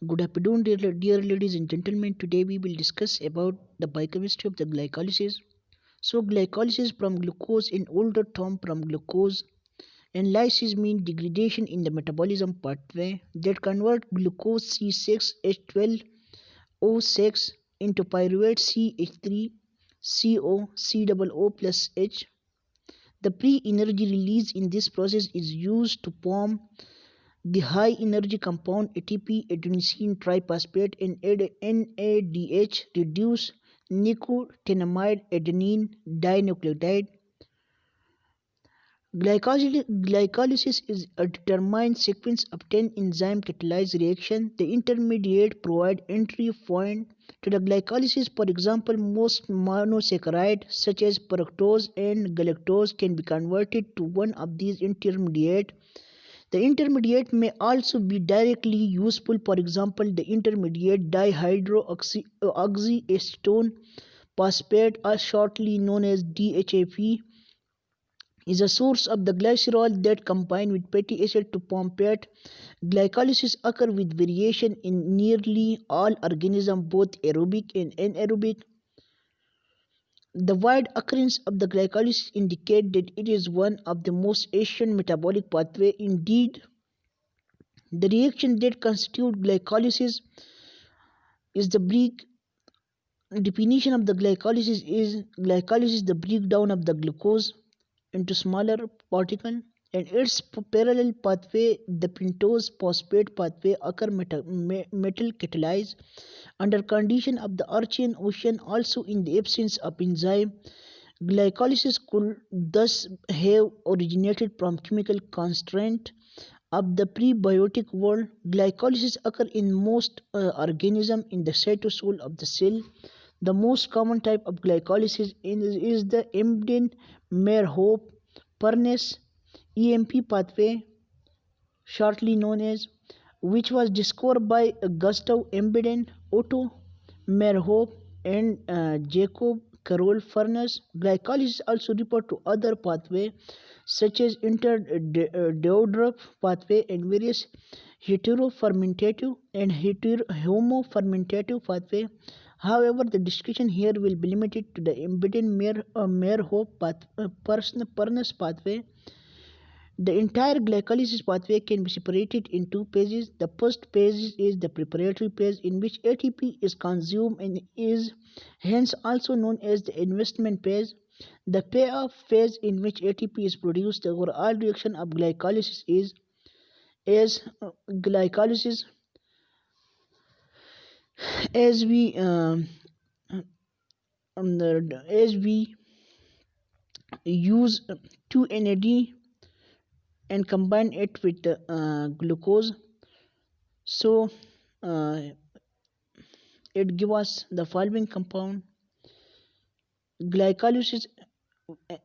Good afternoon, dear ladies and gentlemen. Today we will discuss about the biochemistry of the glycolysis. So, glycolysis from glucose in older term from glucose and lysis mean degradation in the metabolism pathway that convert glucose C6H12O6 into pyruvate CH3CO plus H. The pre-energy release in this process is used to form the high energy compound ATP adenosine triphosphate and NADH reduce nicotinamide adenine dinucleotide. Glycolysis is a determined sequence of 10 enzyme catalyzed reaction. The intermediate provide entry point to the glycolysis. For example, most monosaccharides such as fructose and galactose can be converted to one of these intermediate. The intermediate may also be directly useful. For example, the intermediate dihydroxyacetone phosphate, or shortly known as DHAP, is a source of the glycerol that combine with fatty acid to form fat. Glycolysis occurs with variation in nearly all organisms, both aerobic and anaerobic. The wide occurrence of the glycolysis indicates that it is one of the most ancient metabolic pathways. Indeed, the reaction that constitutes is the break definition of the glycolysis the breakdown of the glucose into smaller particles, and its parallel pathway, the pentose phosphate pathway, occur metal catalyzed under condition of the Archean ocean. Also, in the absence of enzyme, glycolysis could thus have originated from chemical constraint of the prebiotic world. Glycolysis occurs in most organisms in the cytosol of the cell. The most common type of glycolysis is the Embden-Meyerhof-Furness EMP pathway, shortly known as, which was discovered by Gustav Embden, Otto Meyerhof, and Jacob Carol Furness. Glycolysis also refers to other pathways such as inter-Deodrap pathway and various heterofermentative and homofermentative pathway. However, the discussion here will be limited to the Embden-Meyerhof Furness pathway. The entire glycolysis pathway can be separated in two phases. The first phase is the preparatory phase, in which ATP is consumed and is hence also known as the investment phase. The payoff phase, in which ATP is produced. The overall reaction of glycolysis is as glycolysis as we use 2-NAD and combine it with glucose, so it gives us the following compound. Glycolysis,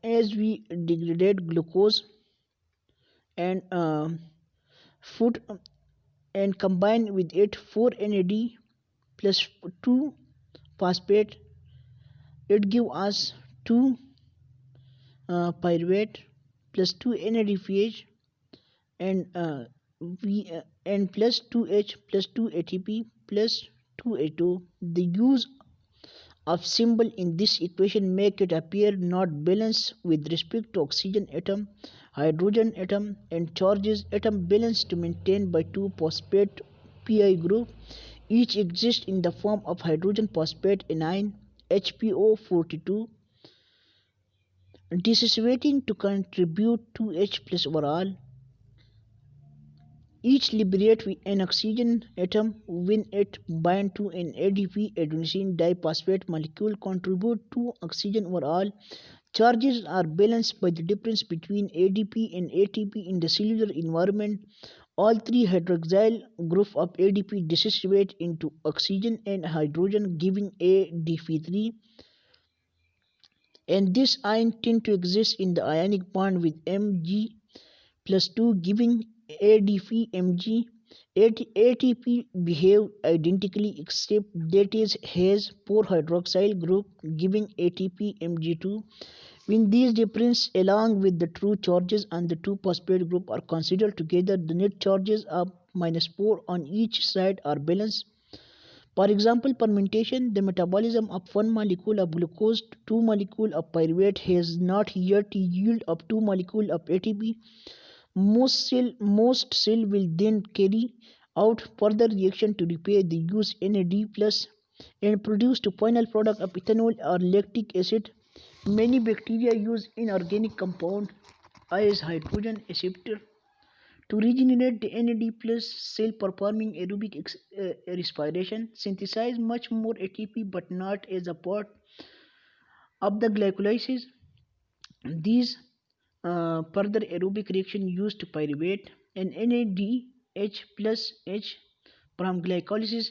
as we degrade glucose and food and combine with it 4-NAD plus 2 phosphate, it gives us 2 pyruvate plus 2 NADPH and and plus 2H plus 2 ATP plus 2A2. The use of symbol in this equation make it appear not balanced with respect to oxygen atom, hydrogen atom, and charges atom balance to maintain by 2 phosphate pi group. Each exists in the form of hydrogen phosphate anion HPO42 dissociating to contribute to H plus overall. Each liberates an oxygen atom when it binds to an ADP adenosine diphosphate molecule, contribute to oxygen overall. Charges are balanced by the difference between ADP and ATP in the cellular environment. All three hydroxyl groups of ADP dissociate into oxygen and hydrogen, giving ADP3. And this ion tend to exist in the ionic bond with Mg plus 2, giving ADP Mg. ATP behave identically except that it has 4 hydroxyl group, giving ATP Mg2. When these differences along with the true charges on the 2 phosphate group are considered together, the net charges of minus 4 on each side are balanced. For example, fermentation, the metabolism of one molecule of glucose to two molecules of pyruvate has not yet yielded up two molecules of ATP. Most cell will then carry out further reaction to repair the use NAD plus and produce the final product of ethanol or lactic acid. Many bacteria use inorganic compound as hydrogen acceptor to regenerate the NAD plus cell performing aerobic respiration, synthesize much more ATP but not as a part of the glycolysis. These further aerobic reaction used pyruvate and NADH plus H from glycolysis.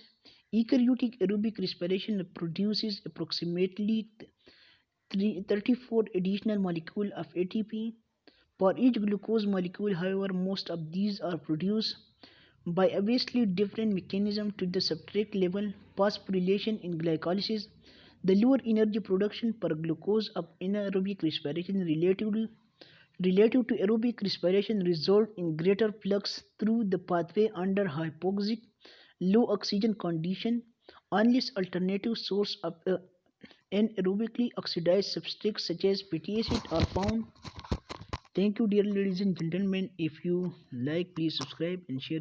Eukaryotic aerobic respiration produces approximately 34 additional molecules of ATP for each glucose molecule. However, most of these are produced by a vastly different mechanism to the substrate level phosphorylation in glycolysis. The lower energy production per glucose of anaerobic respiration relative to aerobic respiration result in greater flux through the pathway under hypoxic low oxygen condition unless alternative source of anaerobically oxidized substrates such as fatty acid are found. Thank you, dear ladies and gentlemen. If you like, please subscribe and share.